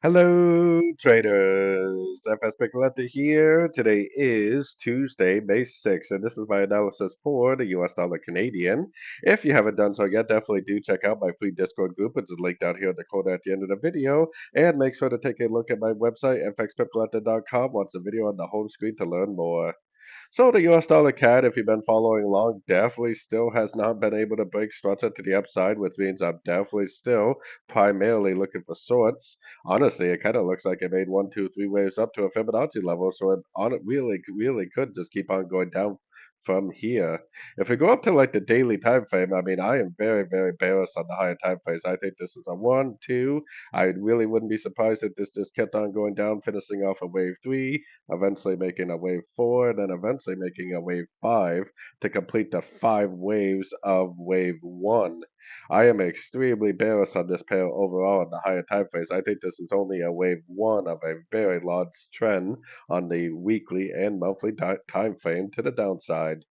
Hello, traders. FX Pip Collector here. Today is Tuesday, May 6th, and this is my analysis for the US dollar Canadian. If you haven't done so yet, definitely do check out my free Discord group. It's linked down here in the corner at the end of the video. And make sure to take a look at my website, fxpipcollector.com, once the video on the home screen to learn more. So the US dollar CAD, if you've been following along, definitely still has not been able to break structure to the upside, which means I'm definitely still primarily looking for sorts. Honestly, it kind of looks like it made one, two, three waves up to a Fibonacci level, so it on it really could just keep on going down from here. If we go up to like the daily time frame, I mean, I am very bearish on the higher time frames. I think this is a one, two. I really wouldn't be surprised if this just kept on going down, finishing off a wave three, eventually making a wave four, then eventually making a wave five to complete the five waves of wave one. I am extremely bearish on this pair overall in the higher time frames. I think this is only a wave one of a very large trend on the weekly and monthly time frame to the downside.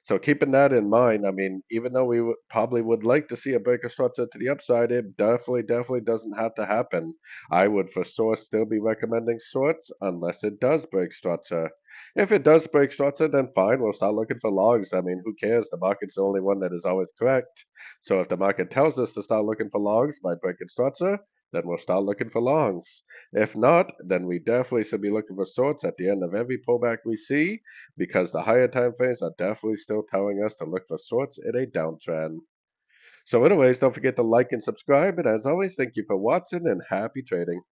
So keeping that in mind, I mean, even though we probably would like to see a breaker structure to the upside, it definitely doesn't have to happen. I would for sure still be recommending shorts unless it does break structure. If it does break structure, then fine, we'll start looking for logs. I mean, who cares? The market's the only one that is always correct. So if the market tells us to start looking for logs by breaking structure, then we'll start looking for longs. If not, then we definitely should be looking for shorts at the end of every pullback we see, because the higher time frames are definitely still telling us to look for shorts in a downtrend. So anyways, don't forget to like and subscribe, and as always, thank you for watching and happy trading.